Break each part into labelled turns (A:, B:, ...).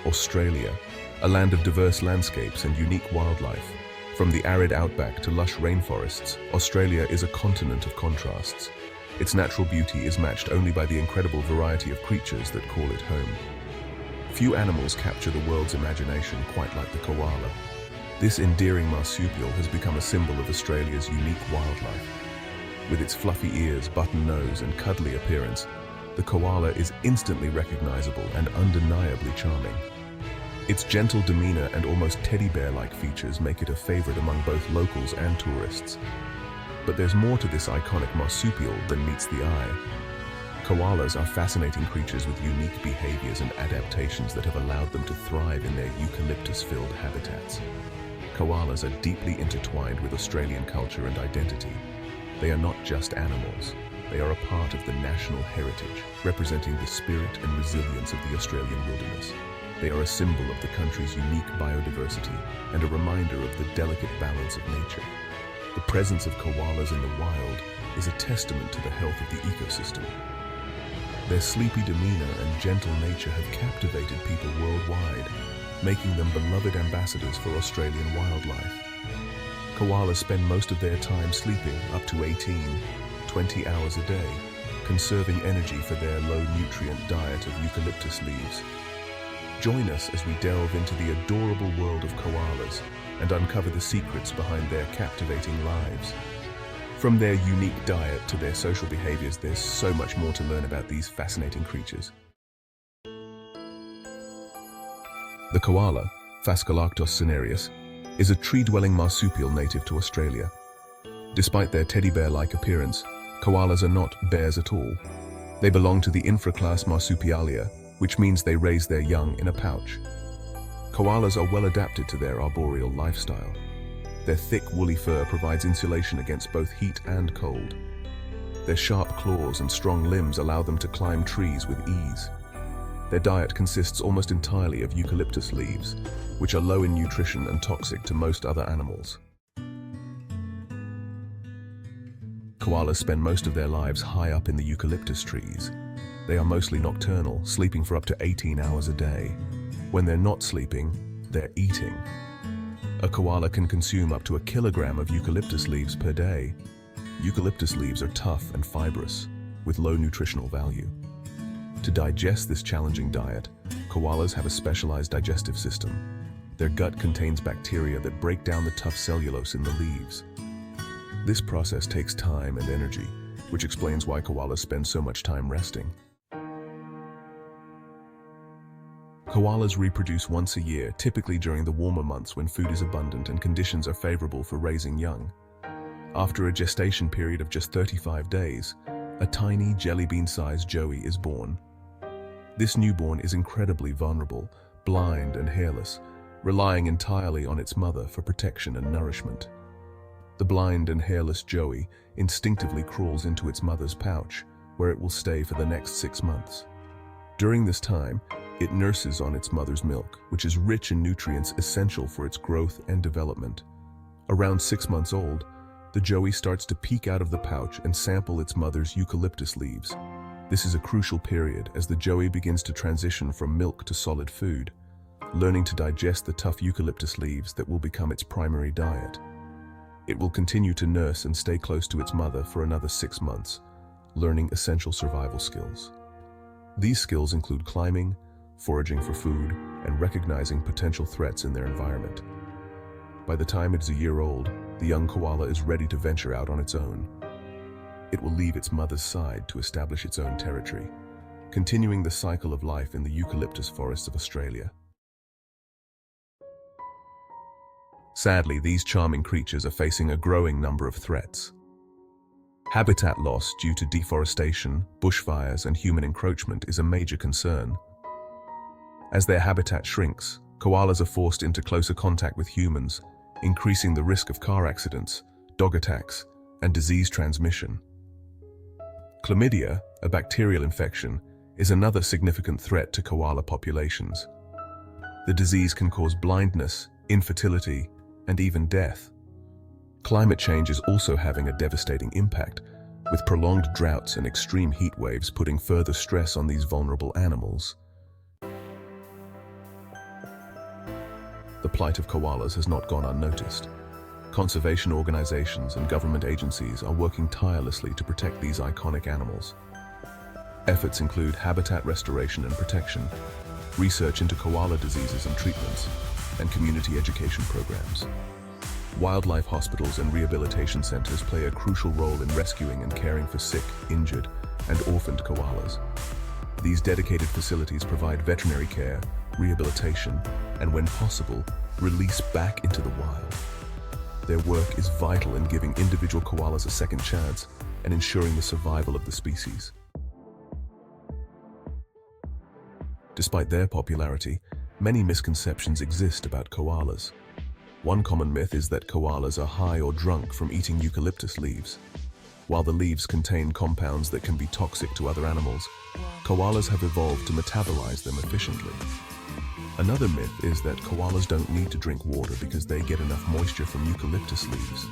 A: Australia, a land of diverse landscapes and unique wildlife. From the arid outback to lush rainforests, Australia is a continent of contrasts. Its natural beauty is matched only by the incredible variety of creatures that call it home. Few animals capture the world's imagination quite like the koala. This endearing marsupial has become a symbol of Australia's unique wildlife. With its fluffy ears, button nose, and cuddly appearance, the koala is instantly recognizable and undeniably charming. Its gentle demeanor and almost teddy bear-like features make it a favorite among both locals and tourists. But there's more to this iconic marsupial than meets the eye. Koalas are fascinating creatures with unique behaviors and adaptations that have allowed them to thrive in their eucalyptus-filled habitats. Koalas are deeply intertwined with Australian culture and identity. They are not just animals. They are a part of the national heritage, representing the spirit and resilience of the Australian wilderness. They are a symbol of the country's unique biodiversity and a reminder of the delicate balance of nature. The presence of koalas in the wild is a testament to the health of the ecosystem. Their sleepy demeanor and gentle nature have captivated people worldwide, making them beloved ambassadors for Australian wildlife. Koalas spend most of their time sleeping, up to 20 hours a day, conserving energy for their low-nutrient diet of eucalyptus leaves. Join us as we delve into the adorable world of koalas and uncover the secrets behind their captivating lives. From their unique diet to their social behaviors, there's so much more to learn about these fascinating creatures. The koala, Phascolarctos cinereus, is a tree-dwelling marsupial native to Australia. Despite their teddy bear-like appearance, koalas are not bears at all. They belong to the infraclass Marsupialia, which means they raise their young in a pouch. Koalas are well adapted to their arboreal lifestyle. Their thick, woolly fur provides insulation against both heat and cold. Their sharp claws and strong limbs allow them to climb trees with ease. Their diet consists almost entirely of eucalyptus leaves, which are low in nutrition and toxic to most other animals. Koalas spend most of their lives high up in the eucalyptus trees. They are mostly nocturnal, sleeping for up to 18 hours a day. When they're not sleeping, they're eating. A koala can consume up to 1 kilogram of eucalyptus leaves per day. Eucalyptus leaves are tough and fibrous, with low nutritional value. To digest this challenging diet, koalas have a specialized digestive system. Their gut contains bacteria that break down the tough cellulose in the leaves. This process takes time and energy, which explains why koalas spend so much time resting. Koalas reproduce once a year, typically during the warmer months when food is abundant and conditions are favorable for raising young. After a gestation period of just 35 days, a tiny jelly bean-sized joey is born. This newborn is incredibly vulnerable, blind and hairless, relying entirely on its mother for protection and nourishment. The blind and hairless joey instinctively crawls into its mother's pouch, where it will stay for the next 6 months. During this time, it nurses on its mother's milk, which is rich in nutrients essential for its growth and development. Around 6 months old, the joey starts to peek out of the pouch and sample its mother's eucalyptus leaves. This is a crucial period as the joey begins to transition from milk to solid food, learning to digest the tough eucalyptus leaves that will become its primary diet. It will continue to nurse and stay close to its mother for another 6 months, learning essential survival skills. These skills include climbing, foraging for food, and recognizing potential threats in their environment. By the time it is a year old, the young koala is ready to venture out on its own. It will leave its mother's side to establish its own territory, continuing the cycle of life in the eucalyptus forests of Australia. Sadly, these charming creatures are facing a growing number of threats. Habitat loss due to deforestation, bushfires, and human encroachment is a major concern. As their habitat shrinks, koalas are forced into closer contact with humans, increasing the risk of car accidents, dog attacks, and disease transmission. Chlamydia, a bacterial infection, is another significant threat to koala populations. The disease can cause blindness, infertility, and even death. Climate change is also having a devastating impact, with prolonged droughts and extreme heat waves putting further stress on these vulnerable animals. the plight of koalas has not gone unnoticed. Conservation organizations and government agencies are working tirelessly to protect these iconic animals. Efforts include habitat restoration and protection, research into koala diseases and treatments, and community education programs. Wildlife hospitals and rehabilitation centers play a crucial role in rescuing and caring for sick, injured, and orphaned koalas. These dedicated facilities provide veterinary care, rehabilitation, and when possible, release back into the wild. Their work is vital in giving individual koalas a second chance and ensuring the survival of the species. Despite their popularity, many misconceptions exist about koalas. One common myth is that koalas are high or drunk from eating eucalyptus leaves. While the leaves contain compounds that can be toxic to other animals, koalas have evolved to metabolize them efficiently. Another myth is that koalas don't need to drink water because they get enough moisture from eucalyptus leaves.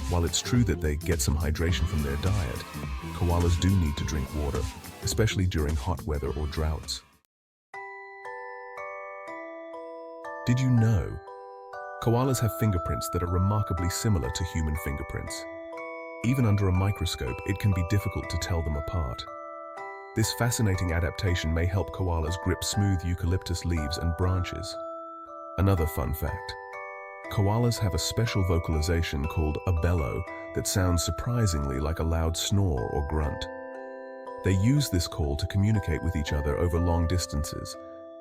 A: While it's true that they get some hydration from their diet, koalas do need to drink water, especially during hot weather or droughts. Did you know? Koalas have fingerprints that are remarkably similar to human fingerprints. Even under a microscope, it can be difficult to tell them apart. This fascinating adaptation may help koalas grip smooth eucalyptus leaves and branches. Another fun fact: koalas have a special vocalization called a bellow that sounds surprisingly like a loud snore or grunt. They use this call to communicate with each other over long distances,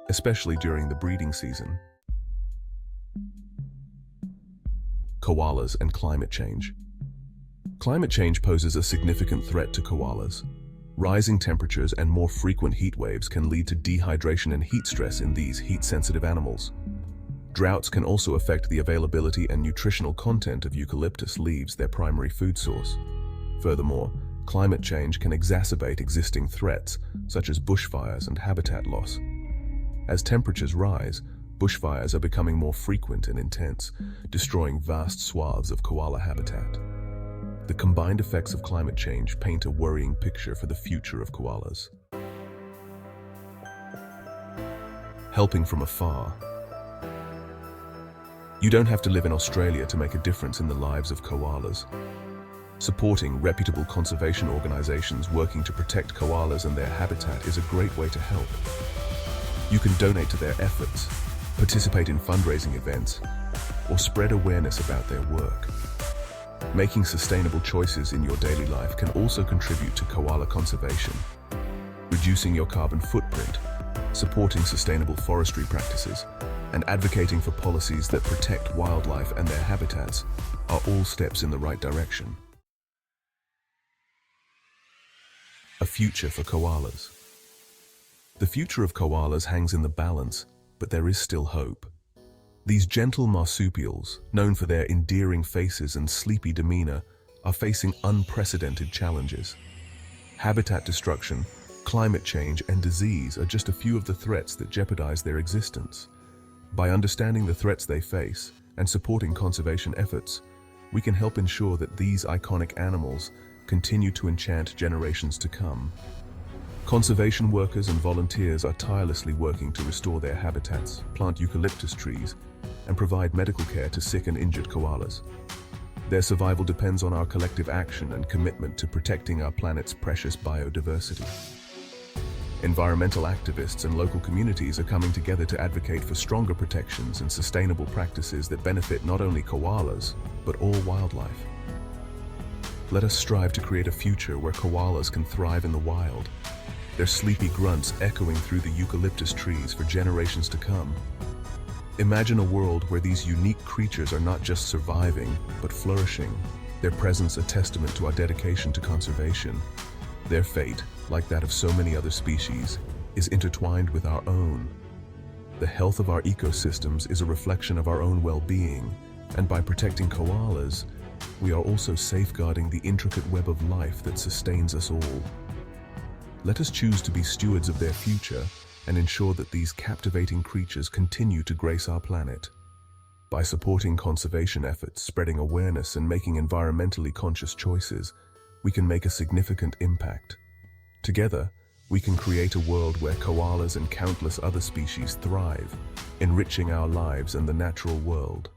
A: especially during the breeding season. Koalas and climate change. Climate change poses a significant threat to koalas. Rising temperatures and more frequent heat waves can lead to dehydration and heat stress in these heat-sensitive animals. Droughts can also affect the availability and nutritional content of eucalyptus leaves, their primary food source. Furthermore, climate change can exacerbate existing threats, such as bushfires and habitat loss. As temperatures rise, bushfires are becoming more frequent and intense, destroying vast swaths of koala habitat. The combined effects of climate change paint a worrying picture for the future of koalas. Helping from afar. You don't have to live in Australia to make a difference in the lives of koalas. Supporting reputable conservation organizations working to protect koalas and their habitat is a great way to help. You can donate to their efforts, participate in fundraising events, or spread awareness about their work. Making sustainable choices in your daily life can also contribute to koala conservation. Reducing your carbon footprint, supporting sustainable forestry practices, and advocating for policies that protect wildlife and their habitats are all steps in the right direction. A future for koalas. The future of koalas hangs in the balance, but there is still hope. These gentle marsupials, known for their endearing faces and sleepy demeanor, are facing unprecedented challenges. Habitat destruction, climate change, and disease are just a few of the threats that jeopardize their existence. By understanding the threats they face and supporting conservation efforts, we can help ensure that these iconic animals continue to enchant generations to come. Conservation workers and volunteers are tirelessly working to restore their habitats, plant eucalyptus trees, and provide medical care to sick and injured koalas. Their survival depends on our collective action and commitment to protecting our planet's precious biodiversity. Environmental activists and local communities are coming together to advocate for stronger protections and sustainable practices that benefit not only koalas, but all wildlife. Let us strive to create a future where koalas can thrive in the wild, their sleepy grunts echoing through the eucalyptus trees for generations to come. Imagine a world where these unique creatures are not just surviving, but flourishing, their presence a testament to our dedication to conservation. Their fate, like that of so many other species, is intertwined with our own. The health of our ecosystems is a reflection of our own well-being, and by protecting koalas, we are also safeguarding the intricate web of life that sustains us all. Let us choose to be stewards of their future and ensure that these captivating creatures continue to grace our planet. By supporting conservation efforts, spreading awareness, and making environmentally conscious choices, we can make a significant impact. Together, we can create a world where koalas and countless other species thrive, enriching our lives and the natural world.